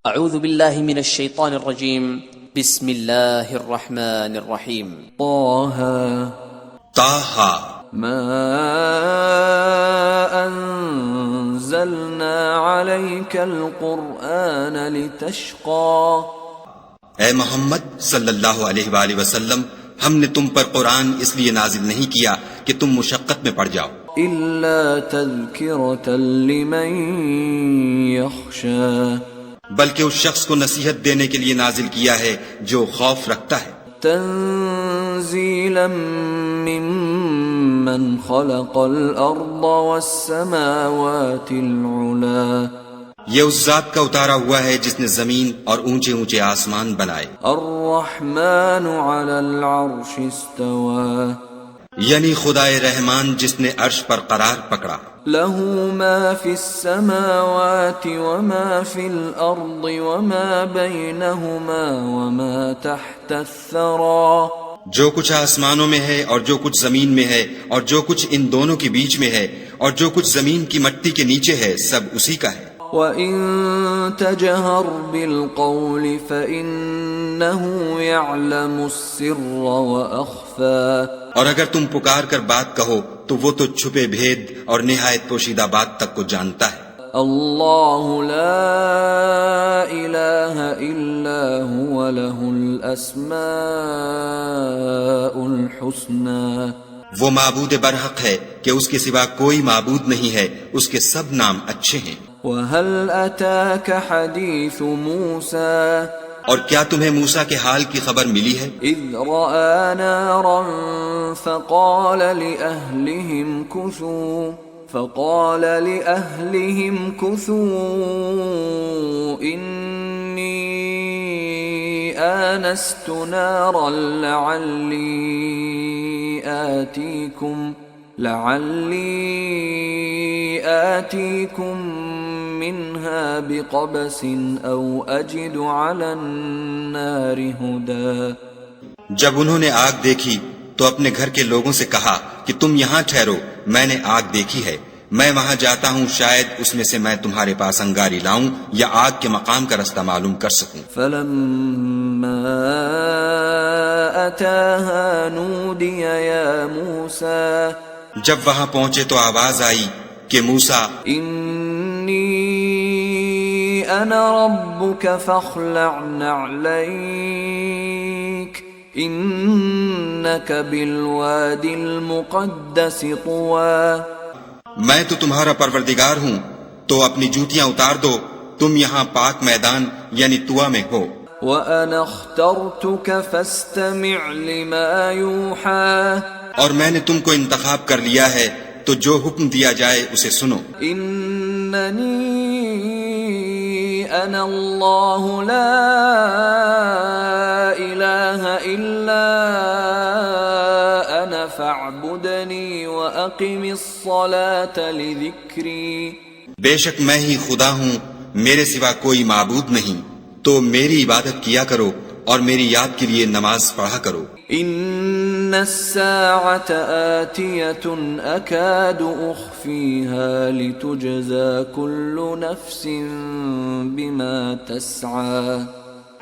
اعوذ باللہ من الشیطان الرجیم بسم اللہ الرحمن الرحیم طه ما انزلنا عليك القرآن لتشقى اے محمد صلی اللہ علیہ وآلہ وسلم، ہم نے تم پر قرآن اس لیے نازل نہیں کیا کہ تم مشقت میں پڑ جاؤ، إلا تذكرة لمن يخشى بلکہ اس شخص کو نصیحت دینے کے لیے نازل کیا ہے جو خوف رکھتا ہے، تنزيلا ممن خلق الأرض والسماوات العلا یہ اس ذات کا اتارا ہوا ہے جس نے زمین اور اونچے اونچے آسمان بنائے، الرحمن على العرش استوى یعنی خدائے رحمان جس نے عرش پر قرار پکڑا، له ما في السماوات وما في الأرض وما بينهما وما تحت الثرى جو کچھ آسمانوں میں ہے اور جو کچھ زمین میں ہے اور جو کچھ ان دونوں کے بیچ میں ہے اور جو کچھ زمین کی مٹی کے نیچے ہے، سب اسی کا ہے۔ وَإِن تَجْهَرْ بِالْقَوْلِ فَإِنَّهُ يَعْلَمُ السِّرَّ وَأَخْفَى اور اگر تم پکار کر بات کہو تو وہ تو چھپے بھید اور نہایت پوشیدہ بات تک کو جانتا ہے۔ اللہ لا الہ الا هو له الاسماء الحسنى وہ معبود برحق ہے کہ اس کے سوا کوئی معبود نہیں ہے، اس کے سب نام اچھے ہیں۔ وَهَلْ أَتَاكَ حَدِيثُ مُوسَى اور کیا تمہیں موسیٰ کے حال کی خبر ملی ہے؟ إِذْ رَأَى نَارًا فَقَالَ لِأَهْلِهِمْ كُثُوا إِنِّي آنَسْتُ نَارًا لعلی آتیکم منها بقبس او اجد علی النار ہدا۔ جب انہوں نے آگ دیکھی تو اپنے گھر کے لوگوں سے کہا کہ تم یہاں ٹھہرو، میں نے آگ دیکھی ہے، میں وہاں جاتا ہوں، شاید اس میں سے میں تمہارے پاس انگاری لاؤں یا آگ کے مقام کا رستہ معلوم کر سکوں۔ فلما اتاها نودی یا موسیٰ جب وہاں پہنچے تو آواز آئی کہ موسیٰ، انی انا ربک فاخلع نعلیک انک بالوادی المقدس طوی۔ میں تو تمہارا پروردگار ہوں، تو اپنی جوتیاں اتار دو، تم یہاں پاک میدان یعنی طویٰ میں ہو۔ وَأَنَا اخْتَرْتُكَ فَاسْتَمِعْ لِمَا يُوحَى اور میں نے تم کو انتخاب کر لیا ہے تو جو حکم دیا جائے اسے سنو۔ اننی انا اللہ لا الہ الا انا فاعبدنی واقم الصلاة لذکری۔ بے شک میں ہی خدا ہوں، میرے سوا کوئی معبود نہیں، تو میری عبادت کیا کرو اور میری یاد کے لیے نماز پڑھا کرو۔ ان الساعة آتیة اکاد اخفیها لتجزا كل نفس بما تسعى۔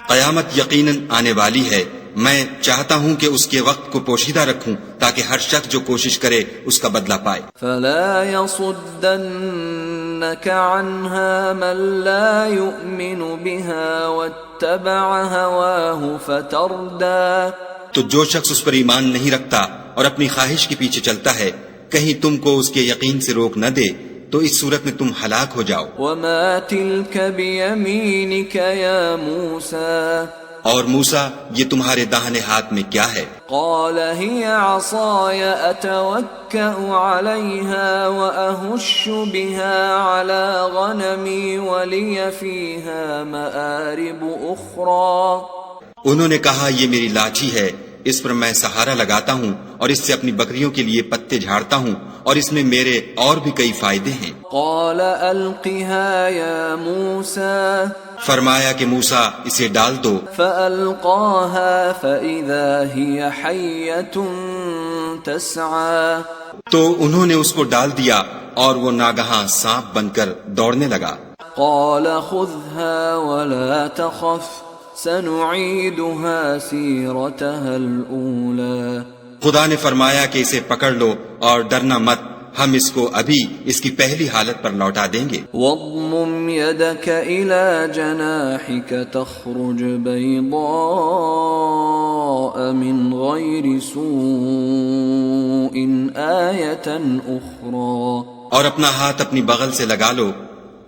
قیامت یقیناً آنے والی ہے، میں چاہتا ہوں کہ اس کے وقت کو پوشیدہ رکھوں تاکہ ہر شخص جو کوشش کرے اس کا بدلہ پائے۔ فلا يصدنك عنها من لا يؤمن بها واتبع هواه فتردى تو جو شخص اس پر ایمان نہیں رکھتا اور اپنی خواہش کے پیچھے چلتا ہے، کہیں تم کو اس کے یقین سے روک نہ دے تو اس صورت میں تم ہلاک ہو جاؤ۔ وما تلك بيمينك يا موسى اور موسیٰ یہ تمہارے داہنے ہاتھ میں کیا ہے؟ قال هي عصاي اتوكأ عليها واهش بها على غنمي ولي فيها مآرب اخرى۔ انہوں نے کہا یہ میری لاٹھی ہے، اس پر میں سہارا لگاتا ہوں اور اس سے اپنی بکریوں کے لیے پتے جھاڑتا ہوں اور اس میں میرے اور بھی کئی فائدے ہیں۔ قال القها يا موسى فرمایا کہ موسیٰ اسے ڈال دو۔ فألقاها فإذا هي حية تسعى تو انہوں نے اس کو ڈال دیا اور وہ ناگہاں سانپ بن کر دوڑنے لگا۔ قال خذها ولا تخف سنعيدها سيرتها الأولى خدا نے فرمایا کہ اسے پکڑ لو اور ڈرنا مت، ہم اس کو ابھی اس کی پہلی حالت پر لوٹا دیں گے۔ واضمم يدك إلى جناحك تخرج بيضاء من غير سوء آية أخرى اور اپنا ہاتھ اپنی بغل سے لگا لو،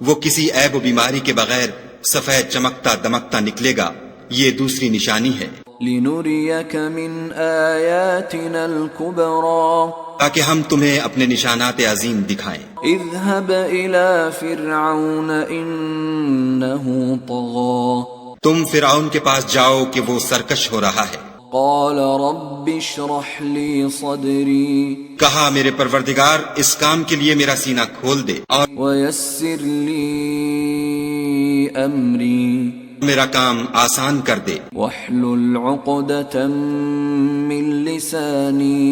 وہ کسی عیب و بیماری کے بغیر سفید چمکتا دمکتا نکلے گا، یہ دوسری نشانی ہے، لنريك من آياتنا الكبرى تاکہ ہم تمہیں اپنے نشانات عظیم دکھائیں۔ اذهب إلى فرعون إنه طغى تم فرعون کے پاس جاؤ کہ وہ سرکش ہو رہا ہے۔ قال رب اشرح لي صدري کہا میرے پروردگار اس کام کے لیے میرا سینہ کھول دے اور ويسر لي أمري میرا کام آسان کر دے، واحلل عقدة من لساني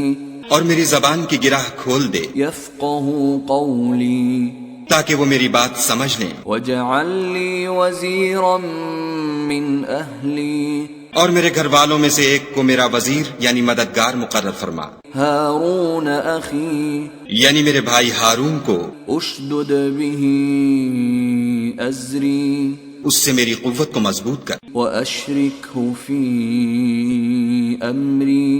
اور میری زبان کی گرہ کھول دے يفقه قولي تاکہ وہ میری بات سمجھ لیں۔ واجعل لي وزيرا من أهلي اور میرے گھر والوں میں سے ایک کو میرا وزیر یعنی مددگار مقرر فرما، هارون أخي یعنی میرے بھائی ہارون کو، اشدد به أزري اس سے میری قوت کو مضبوط کر وأشركه في أمري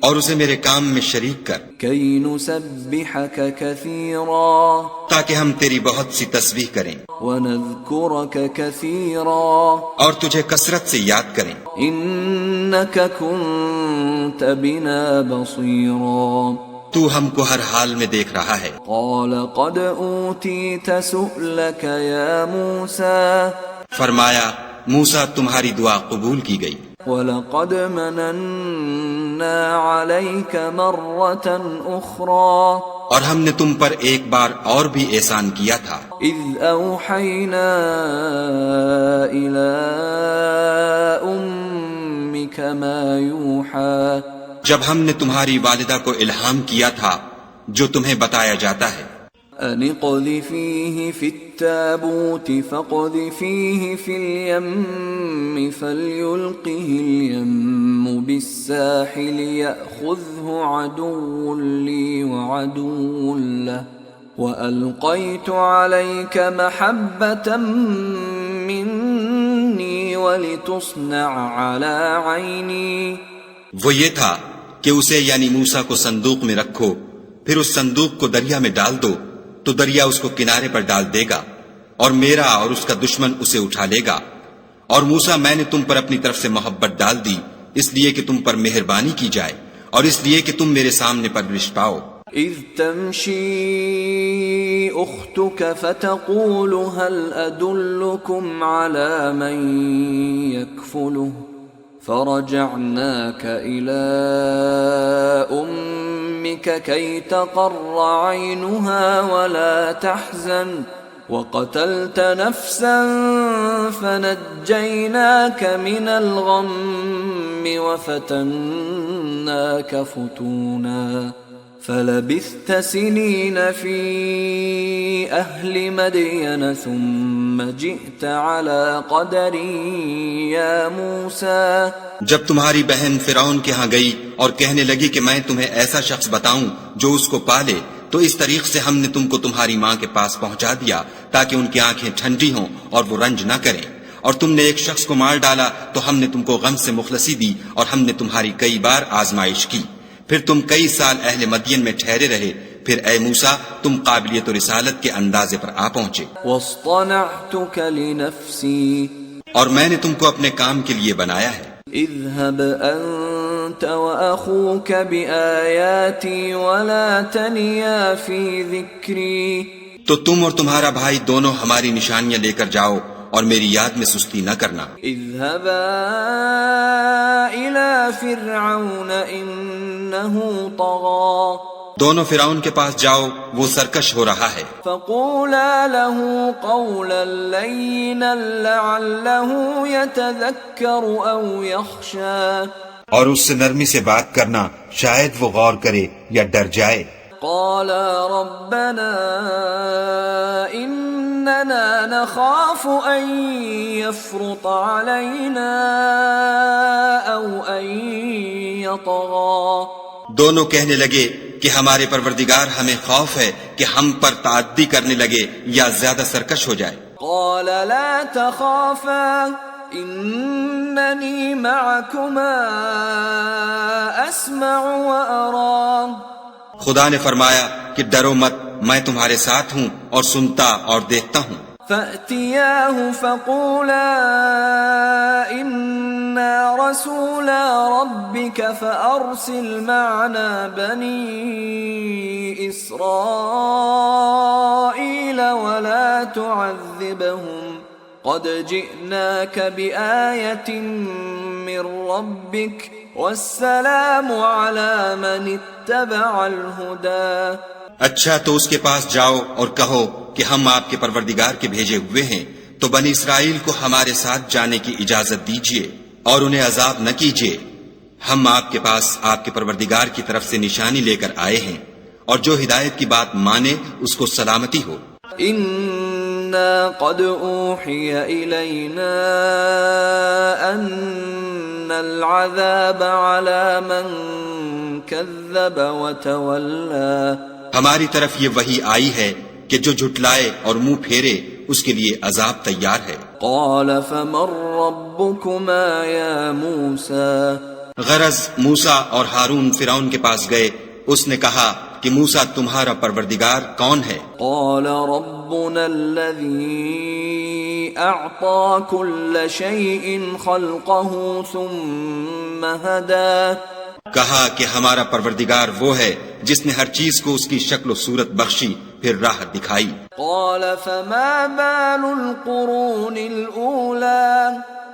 اور اسے میرے کام میں شریک کر، كي نسبحك كثيرا تاکہ ہم تیری بہت سی تسبیح کریں ونذكرك كثيرا اور تجھے کثرت سے یاد کریں، إنك كنت بنا بصيرا تو ہم کو ہر حال میں دیکھ رہا ہے۔ قال قد أوتيت سؤلك يا موسى فرمایا موسیٰ تمہاری دعا قبول کی گئی، وَلَقَدْ مَنَنَّا عَلَيْكَ مَرَّةً أُخْرَى اور ہم نے تم پر ایک بار اور بھی احسان کیا تھا، إِذْ أَوْحَيْنَا إِلَىٰ أُمِّكَ مَا يُوحَىٰ جب ہم نے تمہاری والدہ کو الہام کیا تھا جو تمہیں بتایا جاتا ہے، أَنِ اقْذِفِيهِ فِي التَّابُوتِ فَاقْذِفِيهِ فِي الْيَمِّ فَلْيُلْقِهِ الْيَمُّ بِالسَّاحِلِ يَأْخُذْهُ عَدُوٌّ لِّي وَعَدُوٌّ لَّهُ وَأَلْقَيْتُ عَلَيْكَ مَحَبَّةً مِّنِّي وَلِتُصْنَعَ عَلَىٰ عَيْنِي وہ یہ تھا کہ اسے یعنی موسیٰ کو صندوق میں رکھو، پھر اس صندوق کو دریا میں ڈال دو تو دریا اس کو کنارے پر ڈال دے گا، اور میرا اور اس کا دشمن اسے اٹھا لے گا، اور موسیٰ میں نے تم پر اپنی طرف سے محبت ڈال دی اس لیے کہ تم پر مہربانی کی جائے اور اس لیے کہ تم میرے سامنے پرورش پاؤ۔ إذ تمشي أختك فتقول هل أدلكم على من يكفله فرجعناك إلى أمك كي تقر عينها ولا تحزن وقتلت نفسا فنجيناك من الغم وفتناك فتونا فلبثت سنين في أهل مدين ثم جئت على قدر يا موسى جب تمہاری بہن فرعون کے ہاں گئی اور کہنے لگی کہ میں تمہیں ایسا شخص بتاؤں جو اس کو پالے، تو اس طریق سے ہم نے تم کو تمہاری ماں کے پاس پہنچا دیا تاکہ ان کی آنکھیں ٹھنڈی ہوں اور وہ رنج نہ کریں، اور تم نے ایک شخص کو مار ڈالا تو ہم نے تم کو غم سے مخلصی دی اور ہم نے تمہاری کئی بار آزمائش کی، پھر تم کئی سال اہل مدین میں ٹھہرے رہے، پھر اے موسیٰ تم قابلیت و رسالت کے اندازے پر آ پہنچے، واصطنعتك لنفسي اور میں نے تم کو اپنے کام کے لیے بنایا ہے۔ اذهب أنت وأخوك بآياتي ولا تنيا في ذكري تو تم اور تمہارا بھائی دونوں ہماری نشانیاں لے کر جاؤ اور میری یاد میں سستی نہ کرنا۔ اذهبا إلى فرعون إنه طغى دونوں فرعون کے پاس جاؤ، وہ سرکش ہو رہا ہے، فقولا له قولا لينا لعله يتذكر أو يخشى اور اس سے نرمی سے بات کرنا، شاید وہ غور کرے یا ڈر جائے۔ قالا ربنا إننا نخاف أن يفرط علينا أو أن يطغى. دونوں کہنے لگے کہ ہمارے پروردگار ہمیں خوف ہے کہ ہم پر تعدی کرنے لگے یا زیادہ سرکش ہو جائے. قال لا تخافا إنني معكما أسمع وأرى. خدا نے فرمایا کہ ڈرو مت، میں تمہارے ساتھ ہوں اور سنتا اور دیکھتا ہوں. فأتياه فقولا إنا رسولا ربك فأرسل معنا بني إسرائيل ولا تعذبهم قد جئناك بآية من ربك والسلام على من اتبع الهدى. اچھا تو اس کے پاس جاؤ اور کہو کہ ہم آپ کے پروردگار کے بھیجے ہوئے ہیں، تو بنی اسرائیل کو ہمارے ساتھ جانے کی اجازت دیجیے اور انہیں عذاب نہ کیجیے. ہم آپ کے پاس آپ کے پروردگار کی طرف سے نشانی لے کر آئے ہیں، اور جو ہدایت کی بات مانے اس کو سلامتی ہو. إنا قد أوحي إلينا أن العذاب على من كذب وتولى. ہماری طرف یہ وحی آئی ہے کہ جو جھٹلائے اور منہ پھیرے اس کے لیے عذاب تیار ہے. قال فمن ربكما يا موسى. غرض موسیٰ اور ہارون فرعون کے پاس گئے. اس نے کہا کہ موسیٰ تمہارا پروردگار کون ہے؟ قال ربنا الذي أعطى كل شيء خلقه ثم هدى. کہا کہ ہمارا پروردگار وہ ہے جس نے ہر چیز کو اس کی شکل و صورت بخشی پھر راہ دکھائی. قال فما بال القرون الأولى.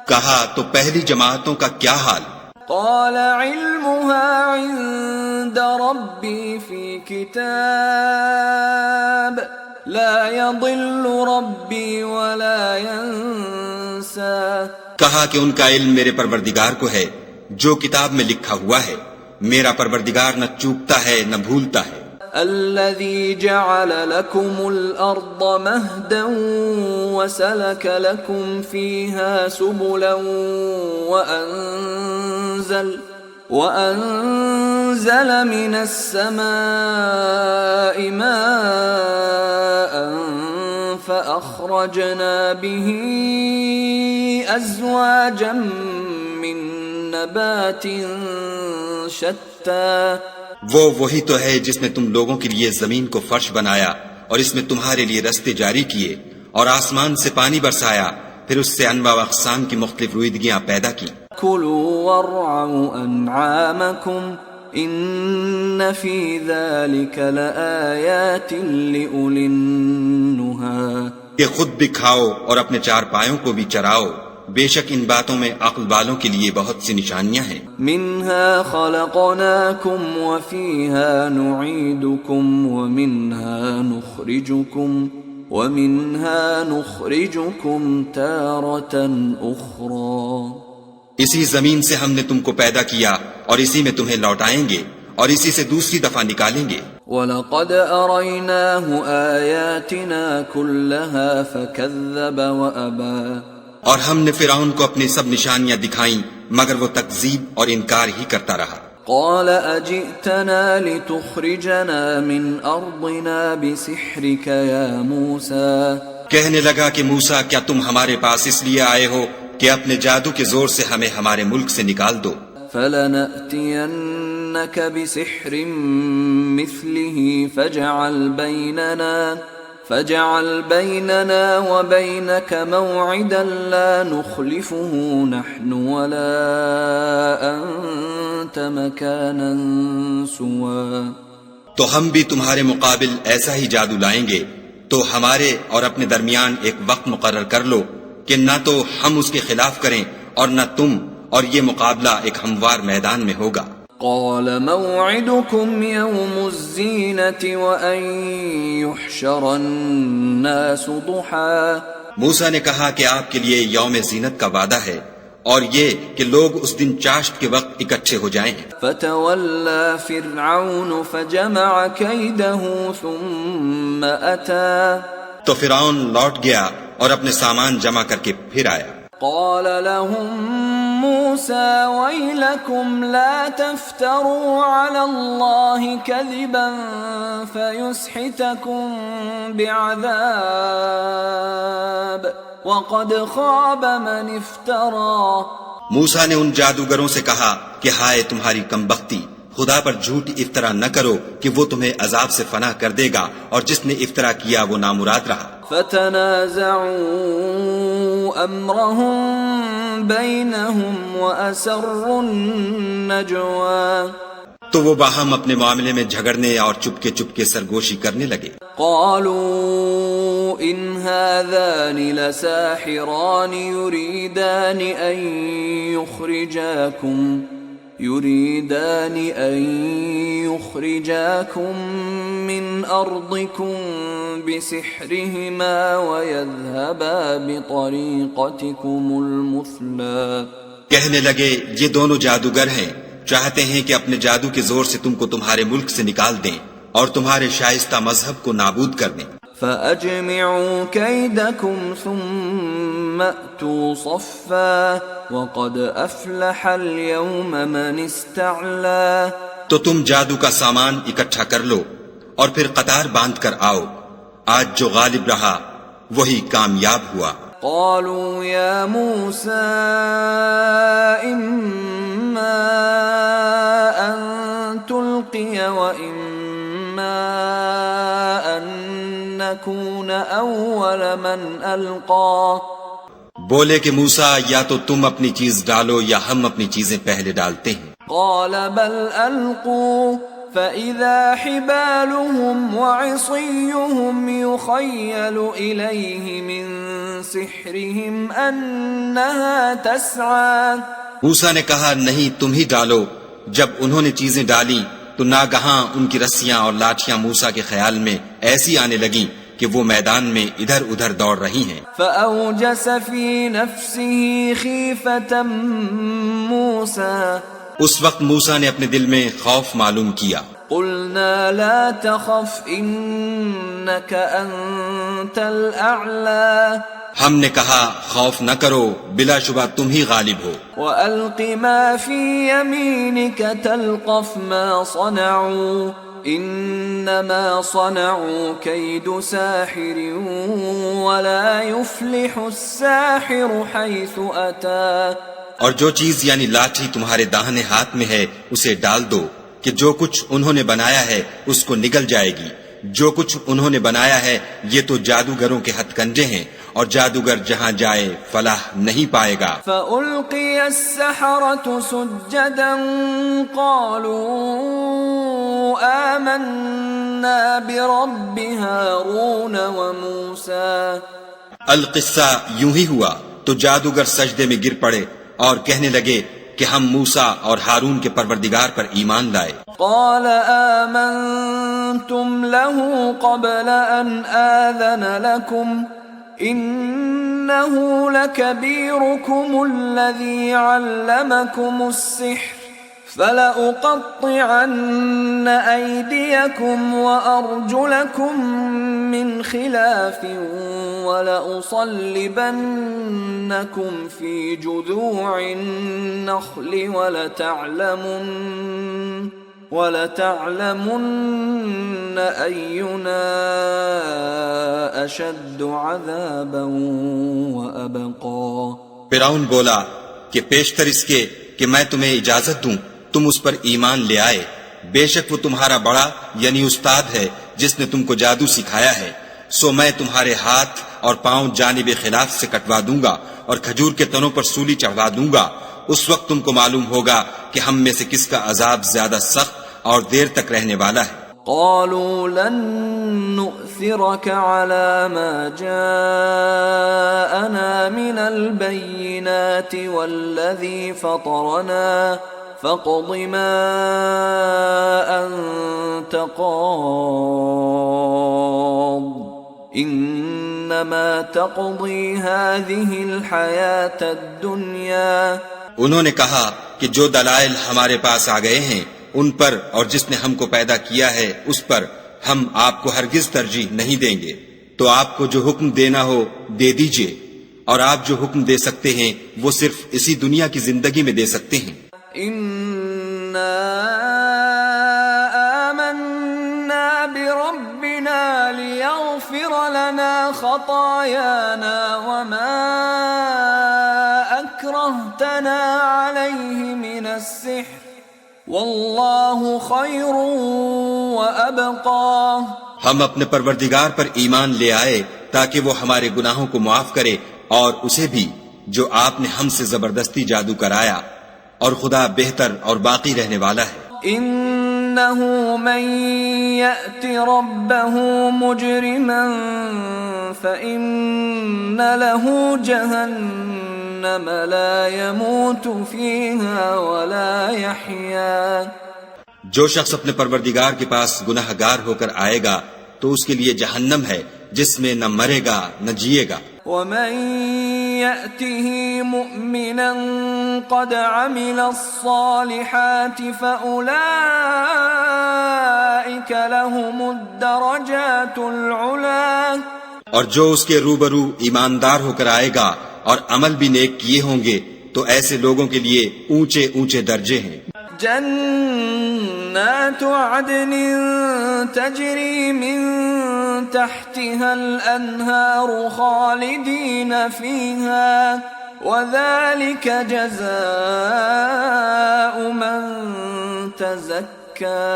کہا تو پہلی جماعتوں کا کیا حال؟ قال علمها عند ربي في كتاب لا يضل ربي ولا ينسى. کہا کہ ان کا علم میرے پروردگار کو ہے جو کتاب میں لکھا ہوا ہے، میرا پروردگار نہ چوکتا ہے نہ بھولتا ہے. الذي جعل لكم الأرض مهدا وسلك لكم فيها سبلا وأنزل من السماء ماء فأخرجنا به أزواجا من نبات شتى. وہ وہی تو ہے جس نے تم لوگوں کے لیے زمین کو فرش بنایا اور اس میں تمہارے لیے رستے جاری کیے اور آسمان سے پانی برسایا، پھر اس سے انواع و اقسام کی مختلف رویدگیاں پیدا کی. كلوا وارعوا أنعامكم إن في ذلك لآيات لأولي النهى. کہ خود بھی کھاؤ اور اپنے چار پایوں کو بھی چراؤ، بے شک ان باتوں میں عقل والوں کے لیے بہت سی نشانیاں ہیں. منها خلقناكم وفيها نعيدكم ومنها نخرجكم تارة أخرى. اسی زمین سے ہم نے تم کو پیدا کیا اور اسی میں تمہیں لوٹائیں گے اور اسی سے دوسری دفعہ نکالیں گے. وَلَقَدْ أَرَيْنَاهُ آيَاتِنَا كُلَّهَا فَكَذَّبَ وَأَبَى. اور ہم نے فرعون کو اپنی سب نشانیاں دکھائیں مگر وہ تکذیب اور انکار ہی کرتا رہا. قال أجئتنا لتخرجنا من أرضنا بسحرك يا موسى. کہنے لگا کہ موسیٰ کیا تم ہمارے پاس اس لیے آئے ہو کہ اپنے جادو کے زور سے ہمیں ہمارے ملک سے نکال دو؟ فلنأتينك بسحر مثله فاجعل بيننا وبينك موعدا لا نخلفه نحن ولا أنت مكانا سوا. تو ہم بھی تمہارے مقابل ایسا ہی جادو لائیں گے، تو ہمارے اور اپنے درمیان ایک وقت مقرر کر لو کہ نہ تو ہم اس کے خلاف کریں اور نہ تم، اور یہ مقابلہ ایک ہموار میدان میں ہوگا. قال موعدكم يوم الزينة وأن يحشر الناس ضحى. موسیٰ نے کہا کہ آپ کے لیے یوم زینت کا وعدہ ہے اور یہ کہ لوگ اس دن چاشت کے وقت اکٹھے ہو جائیں۔ فتولى فرعون فجمع كيده ثم أتى تو فرعون لوٹ گیا اور اپنے سامان جمع کر کے پھر آیا۔ قال لهم موسى ويلكم لا تفتروا على الله كذبا فيسحتكم بعذاب وقد خاب من افترى۔ موسیٰ نے ان جادوگروں سے کہا کہ ہائے تمہاری کمبختی، خدا پر جھوٹ افطرا نہ کرو کہ وہ تمہیں عذاب سے فنا کر دے گا، اور جس نے افطرا کیا وہ نامراد رہا۔ فتنازعوا امرهم بينهم واسروا النجوى، تو وہ باہم اپنے معاملے میں جھگڑنے اور چپکے چپکے سرگوشی کرنے لگے۔ قالوا ان هذان لساحران يريدان أن يخرجاكم من أرضكم بسحرهما ويذهبا بطريقتكم المثلى۔ کہنے لگے یہ دونوں جادوگر ہیں، چاہتے ہیں کہ اپنے جادو کے زور سے تم کو تمہارے ملک سے نکال دیں اور تمہارے شائستہ مذہب کو نابود کر دیں۔ فأجمعوا كيدكم ثم أتوا صفا وقد أفلح اليوم من استعلى۔ تو تم جادو کا سامان اکٹھا کر لو اور پھر قطار باندھ کر آؤ، آج جو غالب رہا وہی کامیاب ہوا۔ قالوا يا موسى إما أن تلقي وإما أن نكون أول من ألقى۔ بولے کہ موسیٰ یا تو تم اپنی چیز ڈالو یا ہم اپنی چیزیں پہلے ڈالتے ہیں۔ قال بل ألقوا فإذا حبالهم وعصيهم يخيل إليه من سحرهم أنها تسعى۔ موسیٰ نے کہا نہیں تم ہی ڈالو۔ جب انہوں نے چیزیں ڈالی تو ناگہاں ان کی رسیاں اور لاٹھیاں موسیٰ کے خیال میں ایسی آنے لگیں کہ وہ میدان میں ادھر ادھر دوڑ رہی ہیں۔ فأوجس في نفسه خيفة موسى، اس وقت موسیٰ نے اپنے دل میں خوف معلوم کیا۔ قلنا لا تخف إنك أنت الأعلى، ہم نے کہا خوف نہ کرو، بلا شبہ تم ہی غالب ہو۔ وألق ما في يمينك تلقف ما صنعوا إنما صنعوا كيد ساحر ولا يفلح الساحر حيث أتى۔ اور جو چیز یعنی لاٹھی تمہارے داہنے ہاتھ میں ہے اسے ڈال دو کہ جو کچھ انہوں نے بنایا ہے اس کو نگل جائے گی۔ جو کچھ انہوں نے بنایا ہے یہ تو جادوگروں کے ہتھ کنڈے ہیں، اور جادوگر جہاں جائے فلاح نہیں پائے گا۔ فألقي السحرة سجدا قالوا آمنا برب هارون وموسى۔ القصہ یوں ہی ہوا تو جادوگر سجدے میں گر پڑے اور کہنے لگے کہ ہم موسیٰ اور ہارون کے پروردگار پر ایمان لائے۔ قال آمنتم له قبل أن آذن لكم إنه لكبيركم الذي علمكم السحر فلأقطعن أيديكم وأرجلكم من خلاف ولأصلبنكم في جذوع النخل ولتعلمن أينا أشد عذابا وأبقى۔ فرعون بولا کہ پیشتر اس کے کہ میں تمہیں اجازت دوں تم اس پر ایمان لے آئے، بے شک وہ تمہارا بڑا یعنی استاد ہے جس نے تم کو جادو سکھایا ہے، سو میں تمہارے ہاتھ اور پاؤں جانب خلاف سے کٹوا دوں گا اور کھجور کے تنوں پر سولی چڑھوا دوں گا۔ اس وقت تم کو معلوم ہوگا کہ ہم میں سے کس کا عذاب زیادہ سخت اور دیر تک رہنے والا ہے۔ قالوا لن نؤثرك على ما جاءنا من البينات والذي فطرنا فاقض ما أنت قاض إنما تقضي هذه الحياة الدنيا. انہوں نے کہا کہ جو دلائل ہمارے پاس آ گئے ہیں ان پر اور جس نے ہم کو پیدا کیا ہے اس پر ہم آپ کو ہرگز ترجیح نہیں دیں گے. تو آپ کو جو حکم دینا ہو دے دیجئے، اور آپ جو حکم دے سکتے ہیں وہ صرف اسی دنیا کی زندگی میں دے سکتے ہیں. إنا آمنا بربنا ليغفر لنا خطايانا وما أكرهتنا عليه من السحر والله خير وأبقى. ہم اپنے پروردگار پر ایمان لے آئے تاکہ وہ ہمارے گناہوں کو معاف کرے اور اسے بھی جو آپ نے ہم سے زبردستی جادو کرایا، اور خدا بہتر اور باقی رہنے والا ہے. إنه من يأت ربه مجرما فإن له جهنم لا يموت فيها ولا يحيا. جو شخص اپنے پروردگار کے پاس گناہ گار ہو کر آئے گا تو اس کے لیے جہنم ہے جس میں نہ مرے گا نہ جیے گا. ومن يأته مؤمنا قد عمل الصالحات فأولئك لهم الدرجات العلا. اور جو اس کے روبرو ایماندار ہو کر آئے گا اور عمل بھی نیک کیے ہوں گے تو ایسے لوگوں کے لیے اونچے اونچے درجے ہیں. جنات عدن تجری من تحتها الأنهار خالدين فيها وذلك جزاء من تزكى.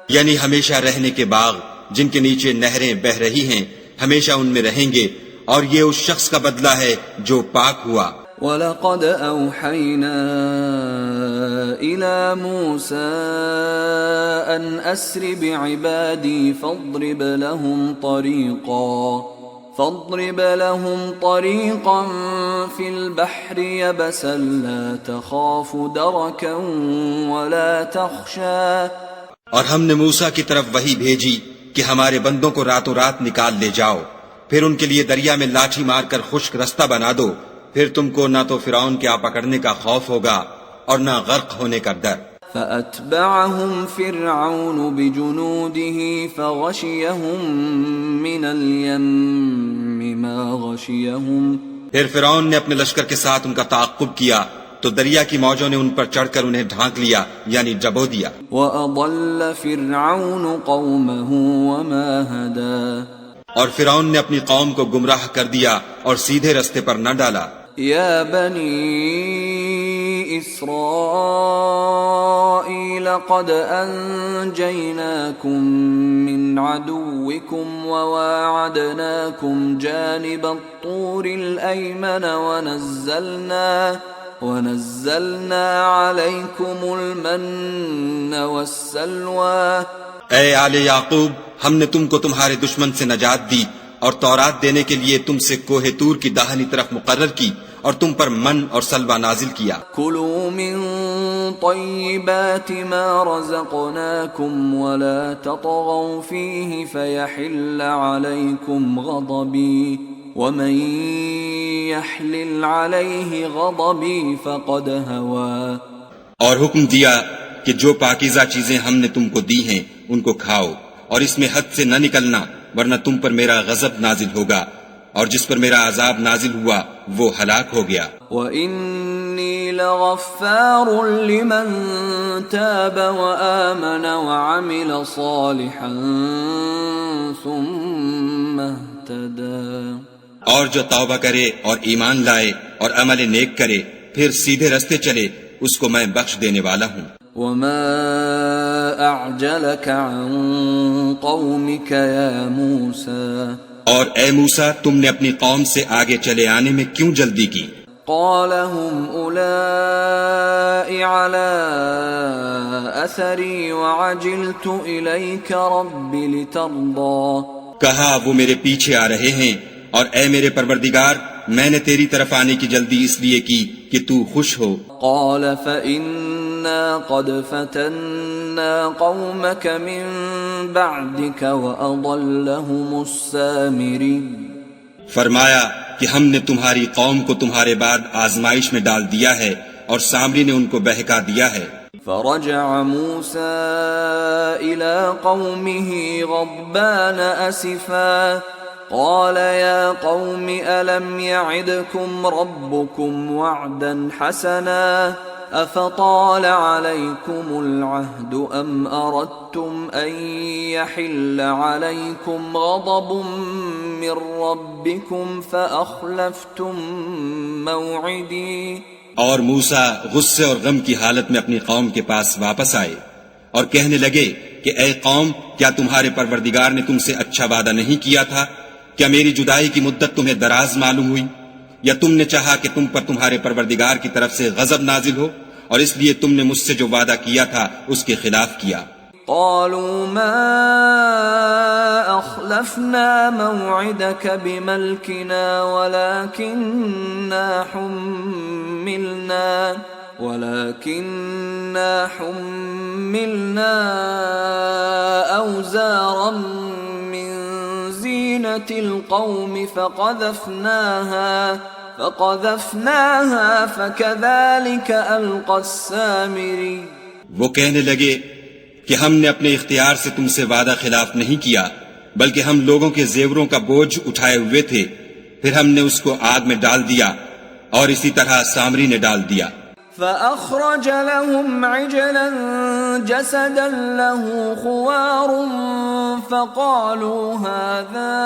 یعنی ہمیشہ رہنے کے باغ جن کے نیچے نہریں بہ رہی ہیں ہمیشہ ان میں رہیں گے، اور یہ اس شخص کا بدلہ ہے جو پاک ہوا. وَلَقَدْ أَوْحَيْنَا إِلَى مُوسَىٰ أَنْ أَسْرِ بِعِبَادِي فَاضْرِبْ لَهُمْ طَرِيقًا فِي الْبَحْرِ يَبَسًا لَا تَخَافُ دَرَكًا وَلَا تَخْشَىٰ. اور ہم نے موسیٰ کی طرف وحی بھیجی کہ ہمارے بندوں کو راتوں رات نکال لے جاؤ، پھر ان کے لیے دریا میں لاٹھی مار کر خشک رستہ بنا دو، پھر تم کو نہ تو فرعون کے آ پکڑنے کا خوف ہوگا اور نہ غرق ہونے کا ڈر. فَأَتْبَعَهُمْ فِرْعَوْنُ بِجُنُودِهِ فَغَشِيَهُمْ مِنَ الْيَمِّ مَا غَشِيَهُمْ. پھر فرعون نے اپنے لشکر کے ساتھ ان کا تعاقب کیا تو دریا کی موجوں نے ان پر چڑھ کر انہیں ڈھانک لیا، یعنی ڈبو دیا. وَأَضَلَّ فِرْعَوْنُ قَوْمَهُ وَمَا هَدَىٰ. اور فرعون نے اپنی قوم کو گمراہ کر دیا اور سیدھے رستے پر نہ ڈالا. یا بنی اسرائیل قد انجیناکم من عدوکم وواعدناکم جانب الطور الایمن ونزلنا علیکم المن والسلوى. اے آل یعقوب، ہم نے تم کو تمہارے دشمن سے نجات دی اور تورات دینے کے لیے تم سے کوہ طور کی داہنی طرف مقرر کی اور تم پر من اور سلوہ نازل کیا. کلوا من طیبات ما رزقناکم ولا تطغوا فیہ فیحل علیکم غضبی ومن یحلل علیہ غضبی فقد ہوا. اور حکم دیا کہ جو پاکیزہ چیزیں ہم نے تم کو دی ہیں ان کو کھاؤ، اور اس میں حد سے نہ نکلنا ورنہ تم پر میرا غضب نازل ہوگا، اور جس پر میرا عذاب نازل ہوا وہ ہلاک ہو گیا. وَإِنِّي لَغَفَّارٌ لِمَن تَابَ وَآمَنَ وَعَمِلَ صَالِحًا ثُمَّ اهْتَدَىٰ. اور جو توبہ کرے اور ایمان لائے اور عمل نیک کرے پھر سیدھے رستے چلے اس کو میں بخش دینے والا ہوں. وَمَا أَعْجَلَكَ عَن قَوْمِكَ يَا مُوسَىٰ. اور اے موسیٰ تم نے اپنی قوم سے آگے چلے آنے میں کیوں جلدی کی؟ قَالَ هُمْ أُولَاءِ عَلَىٰ أَثَرِي وَعَجِلْتُ إِلَيْكَ رَبِّ لِتَرْضَىٰ. کہا وہ میرے پیچھے آ رہے ہیں اور اے میرے پروردگار میں نے تیری طرف آنے کی جلدی اس لیے کی کہ تو خوش ہو. قَالَ فَإِنَّا قَدْ فَتَنَّا قَوْمَكَ مِن بَعْدِكَ وَأَضَلَّهُمُ السَّامِرِيُّ. فرمایا کہ ہم نے تمہاری قوم کو تمہارے بعد آزمائش میں ڈال دیا ہے اور سامری نے ان کو بہکا دیا ہے۔ فرجع موسى إلى قومه غضبان أسفا قال يا قوم ألم يعدكم ربكم وعدا حسنا أفطال عليكم العهد أم أردتم أن يحل عليكم غضب من ربكم فأخلفتم موعدي۔ اور موسیٰ غصے اور غم کی حالت میں اپنی قوم کے پاس واپس آئے اور کہنے لگے کہ اے قوم، کیا تمہارے پروردگار نے تم سے اچھا وعدہ نہیں کیا تھا؟ کیا میری جدائی کی مدت تمہیں دراز معلوم ہوئی، یا تم نے چاہا کہ تم پر تمہارے پروردگار کی طرف سے غضب نازل ہو اور اس لیے تم نے مجھ سے جو وعدہ کیا تھا اس کے خلاف کیا؟ قالوا ما أخلفنا موعدك بملكنا ولكننا حملنا أوزارا من زينة القوم فقذفناها فكذلك ألقى السامري۔ وہ کہنے لگے کہ ہم نے اپنے اختیار سے تم سے وعدہ خلاف نہیں کیا، بلکہ ہم لوگوں کے زیوروں کا بوجھ اٹھائے ہوئے تھے، پھر ہم نے اس کو آگ میں ڈال دیا اور اسی طرح سامری نے ڈال دیا۔ فأخرج لهم عجلا جسدا له خوار فقالوا هذا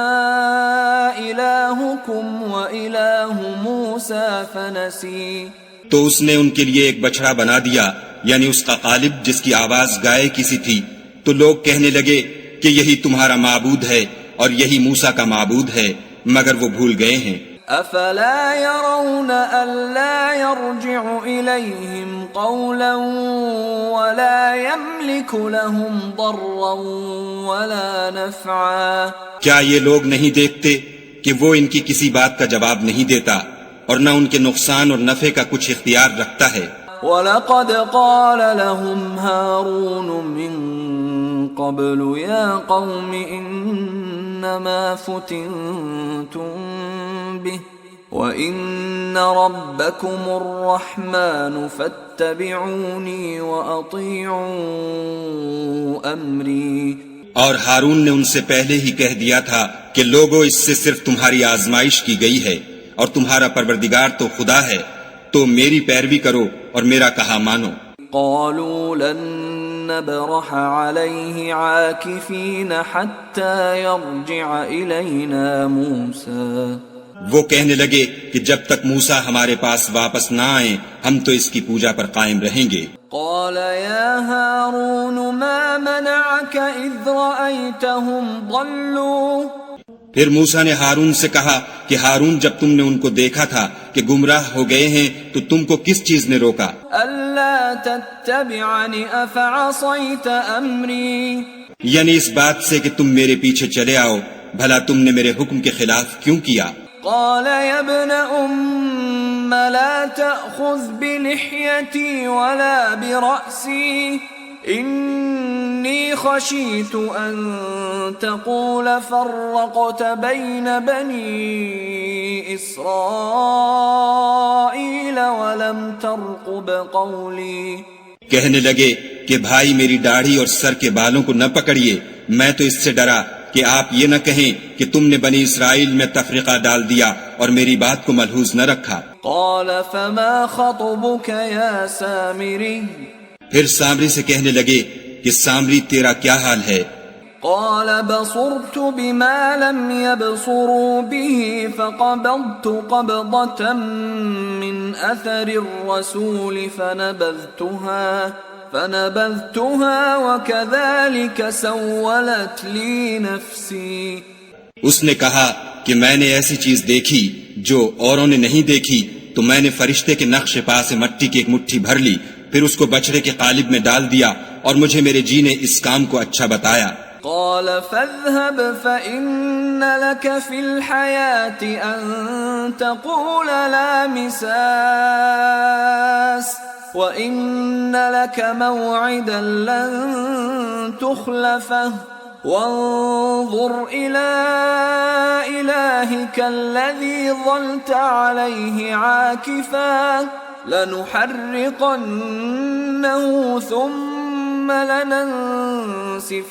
إلهكم وإله موسى فنسي۔ تو اس نے ان کے لیے ایک بچڑا بنا دیا، یعنی اس کا قالب جس کی آواز گائے کسی تھی، تو لوگ کہنے لگے کہ یہی تمہارا معبود ہے اور یہی موسیٰ کا معبود ہے، مگر وہ بھول گئے ہیں۔ افلا يرون الا يرجع اليهم قولا ولا يملك لهم ضرا ولا نفعا۔ کیا یہ لوگ نہیں دیکھتے کہ وہ ان کی کسی بات کا جواب نہیں دیتا اور نہ ان کے نقصان اور نفع کا کچھ اختیار رکھتا ہے؟ وَلَقَدْ قَالَ لَهُمْ هَارُونُ مِن قَبْلُ يَا قَوْمِ إِنَّمَا فُتِنْتُمْ بِهِ وَإِنَّ رَبَّكُمُ الرَّحْمَنُ فَاتَّبِعُونِي وَأَطِيعُوا أَمْرِي۔ اور ہارون نے ان سے پہلے ہی کہہ دیا تھا کہ لوگو، اس سے صرف تمہاری آزمائش کی گئی ہے اور تمہارا پروردگار تو خدا ہے، تو میری پیروی کرو اور میرا کہا مانو۔ قالوا لن نبرح عليه عاكفين حتى يرجع إلينا موسى۔ وہ کہنے لگے کہ جب تک موسیٰ ہمارے پاس واپس نہ آئیں ہم تو اس کی پوجا پر قائم رہیں گے۔ قال يا هارون ما منعك إذ رأيتهم ضلوا۔ پھر موسیٰ نے ہارون سے کہا کہ ہارون، جب تم نے ان کو دیکھا تھا کہ گمراہ ہو گئے ہیں تو تم کو کس چیز نے روکا؟ ألا تتبعني أفعصيت أمري۔ یعنی اس بات سے کہ تم میرے پیچھے چلے آؤ، بھلا تم نے میرے حکم کے خلاف کیوں کیا؟ قال يا ابن أم لا تأخذ بلحيتي ولا برأسي إني خشيت أن تقول فرقت بين بني إسرائيل ولم ترقب قولي۔ کہنے لگے کہ بھائی میری داڑھی اور سر کے بالوں کو نہ پکڑیے، میں تو اس سے ڈرا کہ آپ یہ نہ کہیں کہ تم نے بنی اسرائیل میں تفرقہ ڈال دیا اور میری بات کو ملحوظ نہ رکھا۔ قال فما خطبك يا سامري۔ پھر سامری سے کہنے لگے کہ سامری تیرا کیا حال ہے؟ قال بصرت بما لم يبصروا به فقبضت قبضة من أثر الرسول فنبذتها وكذلك سولت لي نفسي۔ اس نے کہا کہ میں نے ایسی چیز دیکھی جو اوروں نے نہیں دیکھی، تو میں نے فرشتے کے نقش پا سے مٹی کی ایک مٹھی بھر لی، پھر اس کو بچڑے کے قالب میں ڈال دیا، اور مجھے میرے جی نے اس کام کو اچھا بتایا۔ قال فاذهب فإن لك في الحياة أن تقول لا مساس وإن لك موعدا لن تخلفه وانظر إلى إلهك الذي ظلت عليه عاكفا لنحرقنه ثم لننسفنه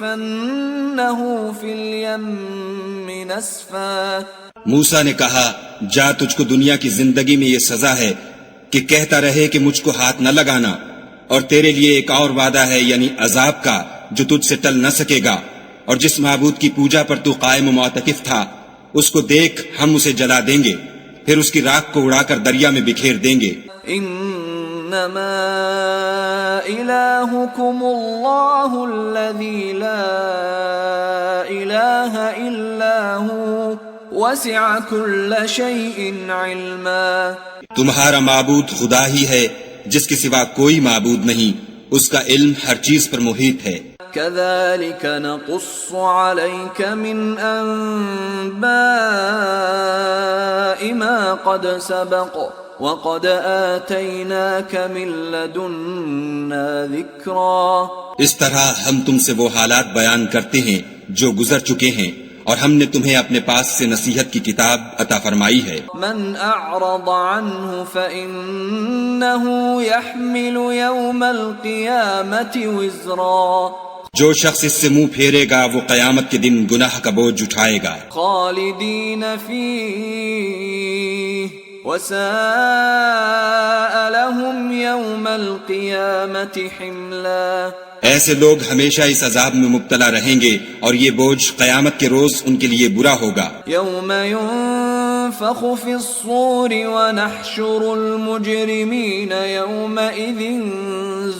في اليم نسفا۔ موسیٰ نے کہا جا تجھ کو دنیا کی زندگی میں یہ سزا ہے کہ کہتا رہے کہ مجھ کو ہاتھ نہ لگانا، اور تیرے لیے ایک اور وعدہ ہے یعنی عذاب کا جو تجھ سے ٹل نہ سکے گا، اور جس معبود کی پوجا پر تو قائم و معتکف تھا اس کو دیکھ ہم اسے جلا دیں گے، پھر اس کی راکھ کو اڑا کر دریا میں بکھیر دیں گے۔ انما الہکم اللہ الذی لا الہ الا ہو وسع کل شیء علما۔ تمہارا معبود خدا ہی ہے جس کے سوا کوئی معبود نہیں، اس کا علم ہر چیز پر محیط ہے۔ كذلك نقص عليك من أنباء ما قد سبق وقد آتيناك من لدنا ذكرا۔ اس طرح ہم تم سے وہ حالات بیان کرتے ہیں جو گزر چکے ہیں، اور ہم نے تمہیں اپنے پاس سے نصیحت کی کتاب عطا فرمائی ہے۔ من اعرض عنه فإنه يحمل يوم القيامة وزرا۔ جو شخص اس سے منہ پھیرے گا وہ قیامت کے دن گناہ کا بوجھ اٹھائے گا۔ خالدین فیہ وساء لهم يوم القیامة حملا۔ ایسے لوگ ہمیشہ اس عذاب میں مبتلا رہیں گے اور یہ بوجھ قیامت کے روز ان کے لیے برا ہوگا۔ یوم ينفخ في الصور ونحشر المجرمین یومئذ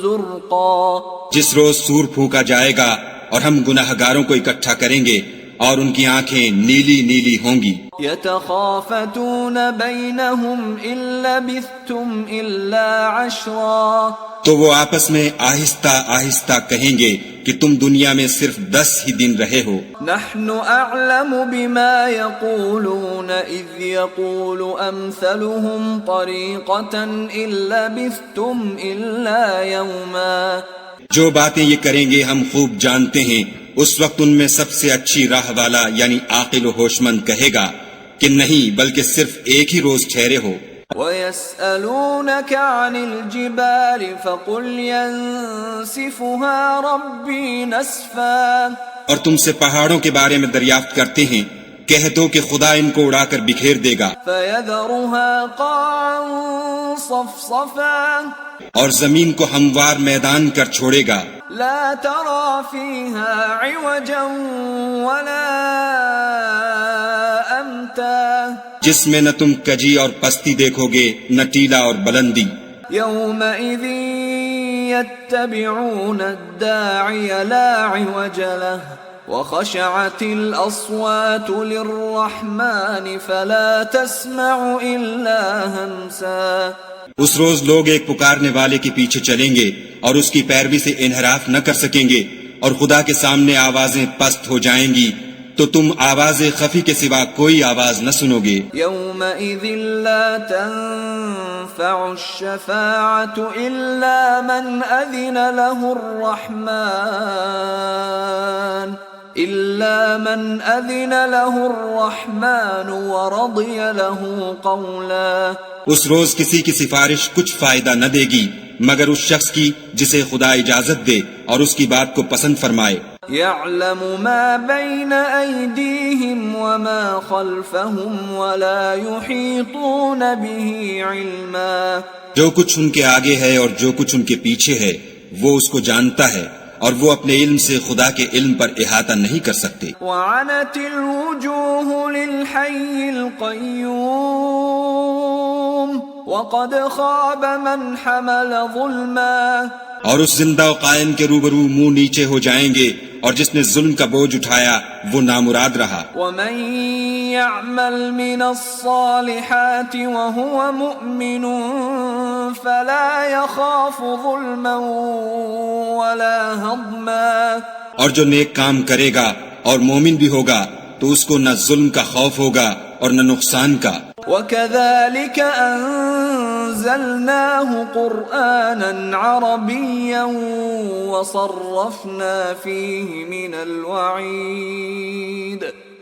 زرقا۔ جس روز سور پھونکا جائے گا اور ہم گناہگاروں کو اکٹھا کریں گے اور ان کی آنکھیں نیلی نیلی ہوں گی۔ یتخافتون بینہم ان لبثتم الا عشرا۔ تو وہ آپس میں آہستہ آہستہ کہیں گے کہ تم دنیا میں صرف 10 ہی دن رہے ہو۔ نحن اعلم بما يقولون اذ يقول امثلهم طریقة ان لبثتم الا یوما۔ جو باتیں یہ کریں گے ہم خوب جانتے ہیں، اس وقت ان میں سب سے اچھی راہ والا یعنی عاقل و ہوش مند کہے گا کہ نہیں بلکہ صرف ایک ہی روز ٹھہرے ہو۔ وَيَسْأَلُونَكَ عَنِ الْجِبَالِ فَقُلْ يَنسِفُهَا رَبِّي نَسْفًا۔ اور تم سے پہاڑوں کے بارے میں دریافت کرتے ہیں، کہہ دو کہ خدا ان کو اڑا کر بکھیر دے گا۔ فَيَذَرُهَا قَاعًا صَفْصَفًا۔ اور زمین کو ہموار میدان کر چھوڑے گا۔ لَا تَرَى فِيهَا عِوَجًا وَلَا أَمْتًا۔ جس میں نہ تم کجی اور پستی دیکھو گے نہ ٹیلا اور بلندی۔ يَوْمَئِذٍ يَتَّبِعُونَ الدَّاعِيَ لَا عِوَجَ لَهُ وَخَشَعَتِ الْأَصْوَاتُ لِلرَّحْمَنِ فَلَا تَسْمَعُ إِلَّا هَمْسًا۔ اس روز لوگ ایک پکارنے والے کے پیچھے چلیں گے اور اس کی پیروی سے انحراف نہ کر سکیں گے، اور خدا کے سامنے آوازیں پست ہو جائیں گی تو تم آواز خفی کے سوا کوئی آواز نہ سنو گے۔ يَوْمَئِذٍ لَا تَنفَعُ الشَّفَاعَةُ إِلَّا مَنْ أَذِنَ لَهُ الرَّحْمَنُ وَرَضِيَ لَهُ قَوْلًا۔ اس روز کسی کی سفارش کچھ فائدہ نہ دے گی مگر اس شخص کی جسے خدا اجازت دے اور اس کی بات کو پسند فرمائے۔ يَعْلَمُ مَا بَيْنَ أَيْدِيهِمْ وَمَا خَلْفَهُمْ وَلَا يُحِيطُونَ بِهِ عِلْمًا۔ جو کچھ ان کے آگے ہے اور جو کچھ ان کے پیچھے ہے وہ اس کو جانتا ہے، اور وہ اپنے علم سے خدا کے علم پر احاطہ نہیں کر سکتے۔ وَعَنَتِ الْوُجُوهُ لِلْحَيِّ الْقَيُّومِ وَقَدْ خَابَ مَنْ حَمَلَ ظُلْمًا۔ اور اس زندہ و قائم کے روبرو منہ نیچے ہو جائیں گے، اور جس نے ظلم کا بوجھ اٹھایا وہ نامراد رہا۔ وَمَن يَعْمَلْ مِنَ الصَّالِحَاتِ وَهُوَ مُؤْمِنٌ فَلَا يَخَافُ ظُلْمًا وَلَا هَضْمًا۔ اور جو نیک کام کرے گا اور مومن بھی ہوگا تو اس کو نہ ظلم کا خوف ہوگا اور نہ نقصان کا۔ وَكَذَلِكَ أَنزَلْنَاهُ قُرْآنًا عَرَبِيًّا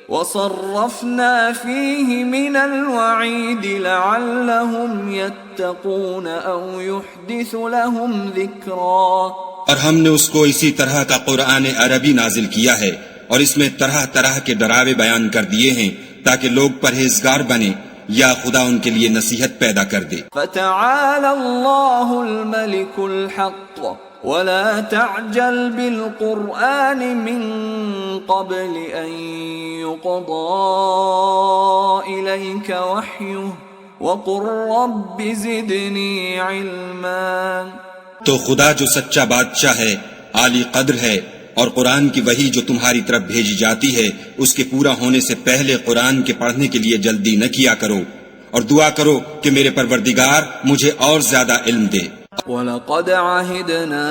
وَصَرَّفْنَا فِيهِ مِنَ الْوَعِيدِ لَعَلَّهُمْ يَتَّقُونَ أَوْ يُحْدِثُ لَهُمْ ذِكْرًا۔ اور ہم نے اس کو اسی طرح کا قرآن عربی نازل کیا ہے اور اس میں طرح طرح کے ڈراوے بیان کر دیے ہیں تاکہ لوگ پرہیزگار بنے یا خدا ان کے لیے نصیحت پیدا کر دے۔ فَتَعَالَى اللَّهُ الْمَلِكُ الْحَقُّ وَلَا تَعْجَلْ بِالْقُرْآنِ مِنْ قَبْلِ أَنْ يُقْضَى إِلَيْكَ وَحْيُهُ وَقُلْ رَبِّ زِدْنِي عِلْمًا۔ تو خدا جو سچا بادشاہ ہے، عالی قدر ہے، اور قرآن کی وحی جو تمہاری طرف بھیجی جاتی ہے اس کے پورا ہونے سے پہلے قرآن کے پڑھنے کے لیے جلدی نہ کیا کرو، اور دعا کرو کہ میرے پروردگار مجھے اور زیادہ علم دے۔ وَلَقَدْ عَهِدْنَا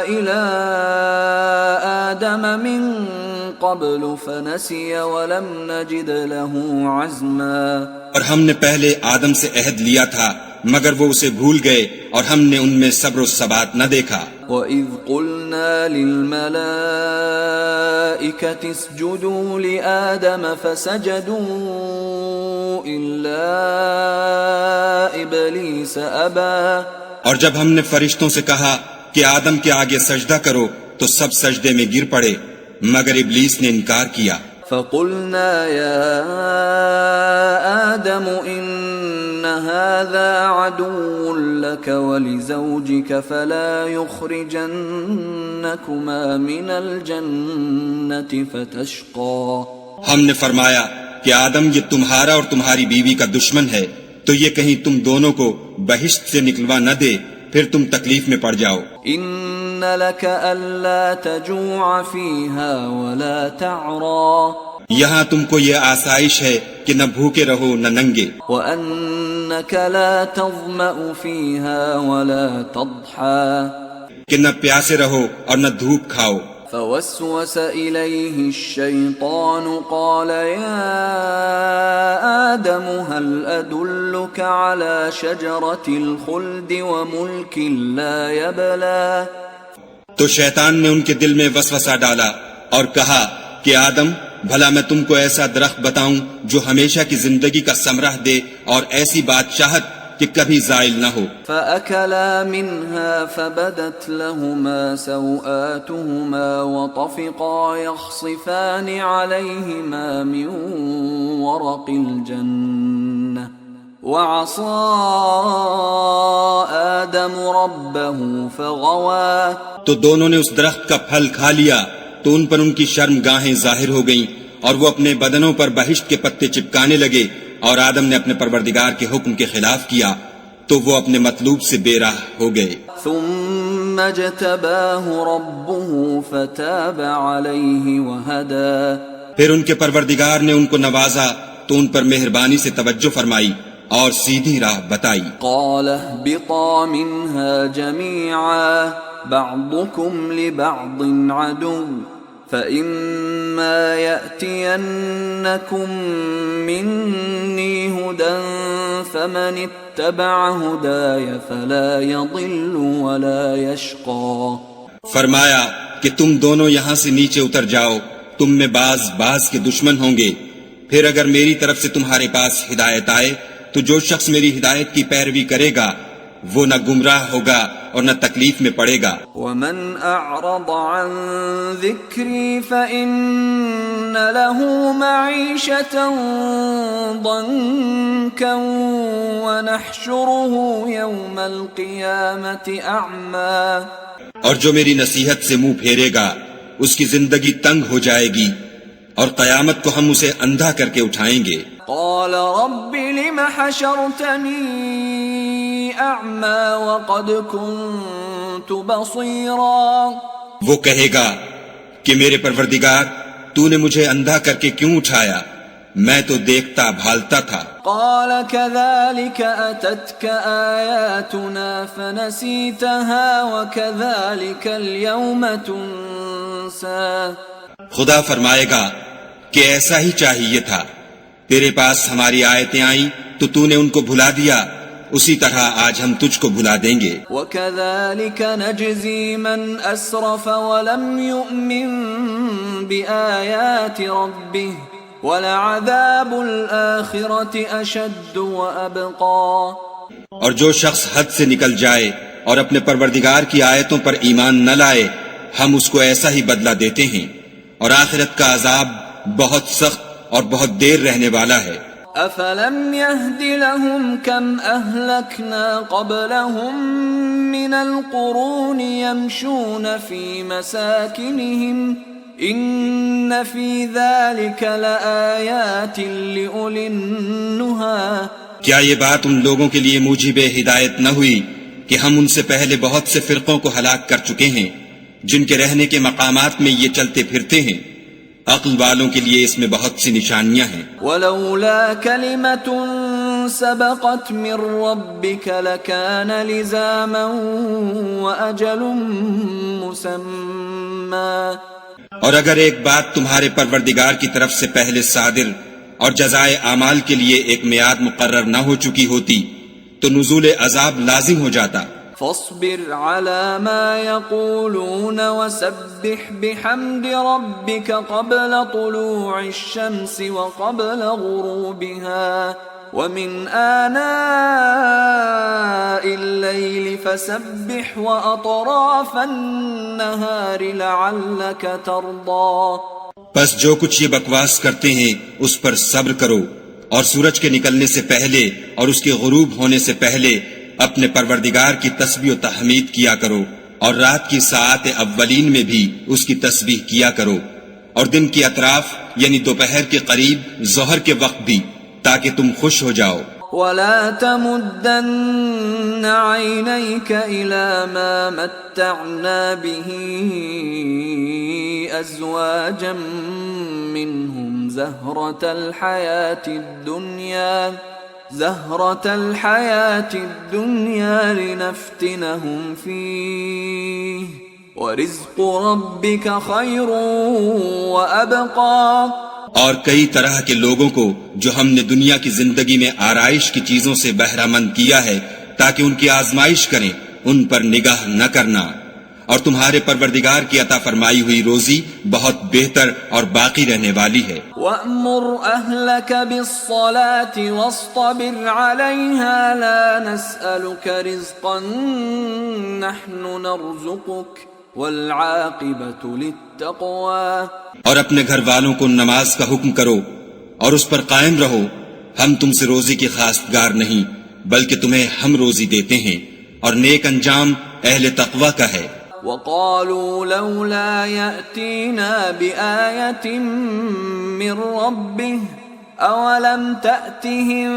إِلَىٰ آدَمَ مِن قَبْلُ فَنَسِيَ وَلَمْ نَجِدْ لَهُ عَزْمًا۔ اور ہم نے پہلے آدم سے عہد لیا تھا مگر وہ اسے بھول گئے اور ہم نے ان میں صبر و ثبات نہ دیکھا۔ وَإِذْ قُلْنَا لِلْمَلَائِكَةِ اسْجُدُوا لِآدَمَ فَسَجَدُوا إِلَّا إِبْلِيسَ أَبَى۔ اور جب ہم نے فرشتوں سے کہا کہ آدم کے آگے سجدہ کرو تو سب سجدے میں گر پڑے مگر ابلیس نے انکار کیا۔ فَقُلْنَا يَا آدَمُ إِنَّ هَذَا عَدُوٌّ لَكَ وَلِزَوْجِكَ فَلَا يُخْرِجَنَّكُمَا مِنَ الْجَنَّةِ فَتَشْقَى۔ ہم نے فرمایا کہ آدم یہ تمہارا اور تمہاری بیوی کا دشمن ہے تو یہ کہیں تم دونوں کو بہشت سے نکلوا نہ دے پھر تم تکلیف میں پڑ جاؤ۔ إِنَّ لَكَ أَلَّا تَجُوعَ فِيهَا وَلَا تَعْرَى۔ یہاں تم کو یہ آسائش ہے کہ نہ بھوکے رہو نہ ننگے، وَأَنَّكَ لَا تَظْمَأُ فِيهَا وَلَا تَضْحَى۔ کہ نہ پیاسے رہو اور نہ دھوپ کھاؤ۔ فوسوس إليه الشيطان قال يا آدم هل أدلك على شجرة الخلد وملك لا يبلى۔ تو شیطان نے ان کے دل میں وسوسہ ڈالا اور کہا کہ آدم بھلا میں تم کو ایسا درخت بتاؤں جو ہمیشہ کی زندگی کا ثمرہ دے اور ایسی بادشاہت کہ کبھی زائل نہ ہو۔ فَأَكَلَا مِنْهَا فَبَدَتْ لَهُمَا سَوْآتُهُمَا وَطَفِقَا يَخْصِفَانِ عَلَيْهِمَا مِنْ وَرَقِ الْجَنَّةِ وَعَصَى آدَمُ رَبَّهُ فَغَوَى۔ تو دونوں نے اس درخت کا پھل کھا لیا تو ان پر ان کی شرم گاہیں ظاہر ہو گئیں اور وہ اپنے بدنوں پر بہشت کے پتے چپکانے لگے، اور آدم نے اپنے پروردگار کے حکم کے خلاف کیا تو وہ اپنے مطلوب سے بے راہ ہو گئے۔ ثم اجتباه ربه فتاب عليه وهدى۔ پھر ان کے پروردگار نے ان کو نوازا تو ان پر مہربانی سے توجہ فرمائی اور سیدھی راہ بتائی۔ قال اهبطا منها جميعا بعضكم لبعض عدو فَإِمَّا يَأْتِيَنَّكُمْ مِنِّي هُدًى فَمَنِ اتَّبَعَ هُدَايَ فَلَا يَضِلُّ وَلَا يَشْقَى۔ فرمایا کہ تم دونوں یہاں سے نیچے اتر جاؤ، تم میں بعض کے دشمن ہوں گے، پھر اگر میری طرف سے تمہارے پاس ہدایت آئے تو جو شخص میری ہدایت کی پیروی کرے گا وہ نہ گمراہ ہوگا اور نہ تکلیف میں پڑے گا۔ وَمَنْ أَعْرَضَ عَنْ ذِكْرِي فَإِنَّ لَهُ مَعِيشَةً ضَنكًا وَنَحْشُرُهُ يَوْمَ الْقِيَامَةِ أَعْمَى۔ اور جو میری نصیحت سے منہ پھیرے گا اس کی زندگی تنگ ہو جائے گی اور قیامت کو ہم اسے اندھا کر کے اٹھائیں گے۔ قال رب لم حشرتني أعمى وقد كنت بصيرا۔ وہ کہے گا کہ میرے پروردگار تو نے مجھے اندھا کر کے کیوں اٹھایا، میں تو دیکھتا بھالتا تھا۔ قال كذلك أتتك آياتنا فنسيتها وكذلك اليوم تنسى۔ خدا فرمائے گا کہ ایسا ہی چاہیے تھا، تیرے پاس ہماری آیتیں آئیں تو تو نے ان کو بھلا دیا، اسی طرح آج ہم تجھ کو بھلا دیں گے۔ وَكَذَلِكَ نَجْزِي مَنْ أَسْرَفَ وَلَمْ يُؤْمِنْ بِآيَاتِ رَبِّهِ وَلَعَذَابُ الْآخِرَةِ أَشَدُّ وَأَبْقَى۔ اور جو شخص حد سے نکل جائے اور اپنے پروردگار کی آیتوں پر ایمان نہ لائے، ہم اس کو ایسا ہی بدلہ دیتے ہیں، اور آخرت کا عذاب بہت سخت اور بہت دیر رہنے والا ہے۔ أَفَلَمْ يَهْدِ لَهُمْ كَمْ أَهْلَكْنَا قَبْلَهُمْ مِنَ الْقُرُونِ يَمْشُونَ فِي مَسَاكِنِهِمْ إِنَّ فِي ذَلِكَ لَآيَاتٍ لِأُولِي النُّهَى۔ کیا یہ بات ان لوگوں کے لیے موجب ہدایت نہ ہوئی کہ ہم ان سے پہلے بہت سے فرقوں کو ہلاک کر چکے ہیں جن کے رہنے کے مقامات میں یہ چلتے پھرتے ہیں؟ عقل والوں کے لیے اس میں بہت سی نشانیاں ہیں۔ وَلَوْلَا كَلِمَةٌ سَبَقَتْ مِن رَّبِّكَ لَكَانَ لِزَامًا وَأَجَلٌ مُّسَمًّى۔ اور اگر ایک بات تمہارے پروردگار کی طرف سے پہلے صادر اور جزائے اعمال کے لیے ایک میعاد مقرر نہ ہو چکی ہوتی تو نزول عذاب لازم ہو جاتا۔ فاصبر على ما يقولون وسبح بحمد ربك قبل طلوع الشمس وقبل غروبها ومن آناء الليل فسبح وأطراف النهار لعلك ترضى۔ پس جو کچھ یہ بکواس کرتے ہیں اس پر صبر کرو، اور سورج کے نکلنے سے پہلے اور اس کے غروب ہونے سے پہلے اپنے پروردگار کی تسبیح و تحمید کیا کرو، اور رات کی ساعات اولین میں بھی اس کی تسبیح کیا کرو، اور دن کی اطراف یعنی دوپہر کے قریب ظہر کے وقت بھی، تاکہ تم خوش ہو جاؤ۔ وَلَا تَمُدَّنَّ عَيْنَيْكَ إِلَى مَا مَتَّعْنَا بِهِ أَزْوَاجًا مِّنْهُمْ زَهْرَةَ الْحَيَاةِ الدُّنْيَا لِنَفْتِنَهُمْ فِيهِ وَرِزْقُ رَبِّكَ خَيْرٌ وَأَبْقَى۔ اور کئی طرح کے لوگوں کو جو ہم نے دنیا کی زندگی میں آرائش کی چیزوں سے بہرہ مند کیا ہے تاکہ ان کی آزمائش کریں، ان پر نگاہ نہ کرنا، اور تمہارے پروردگار کی عطا فرمائی ہوئی روزی بہت بہتر اور باقی رہنے والی ہے۔ وَأْمُرْ أَهْلَكَ بِالصَّلَاةِ وَاصْطَبِرْ عَلَيْهَا لَا نَسْأَلُكَ رِزْقًا نَحْنُ نَرْزُقُكَ وَالْعَاقِبَةُ لِلتَّقْوَى۔ اور اپنے گھر والوں کو نماز کا حکم کرو اور اس پر قائم رہو، ہم تم سے روزی کی خواستگار نہیں بلکہ تمہیں ہم روزی دیتے ہیں، اور نیک انجام اہل تقوی کا ہے۔ وَقَالُوا لَوْلَا يَأْتِينَا بِآيَةٍ مِّن رَّبِّهِ أَوَلَمْ تَأْتِهِم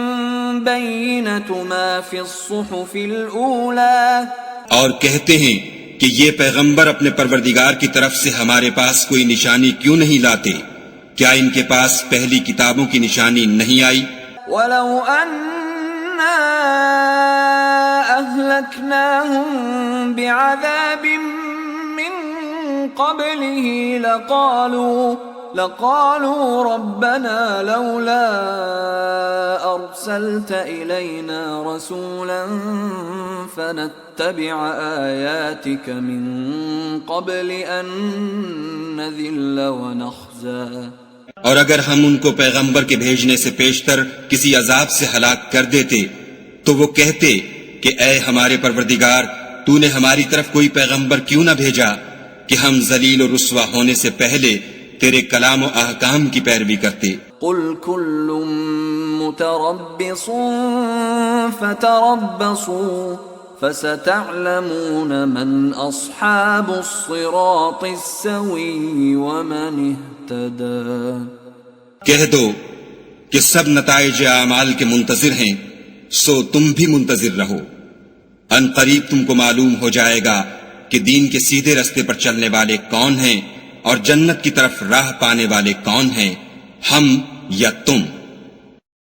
بَيِّنَةُ مَا فِي الصُّحُفِ الْأُولَى۔ اور کہتے ہیں کہ یہ پیغمبر اپنے پروردگار کی طرف سے ہمارے پاس کوئی نشانی کیوں نہیں لاتے؟ کیا ان کے پاس پہلی کتابوں کی نشانی نہیں آئی؟ وَلَوْ أَنَّا أَهْلَكْنَاهُمْ بِعَذَابٍ مِّن قَبْلِهِ لقالوا ربنا لولا أرسلت إلينا رسولا فنتبع آياتك من قبل أن نذل ونخزى۔ اور اگر ہم ان کو پیغمبر کے بھیجنے سے پیشتر کسی عذاب سے ہلاک کر دیتے تو وہ کہتے کہ اے ہمارے پروردگار، تو نے ہماری طرف کوئی پیغمبر کیوں نہ بھیجا کہ ہم ذلیل و رسوا ہونے سے پہلے تیرے کلام و احکام کی پیروی کرتے۔ قل كل متربص فتربصوا فستعلمون من اصحاب الصراط السوي ومن اهتدى۔ کہہ دو کہ سب نتائج اعمال کے منتظر ہیں، سو تم بھی منتظر رہو، ان قریب تم کو معلوم ہو جائے گا کہ دین کے سیدھے رستے پر چلنے والے کون ہیں اور جنت کی طرف راہ پانے والے کون ہیں، ہم یا تم۔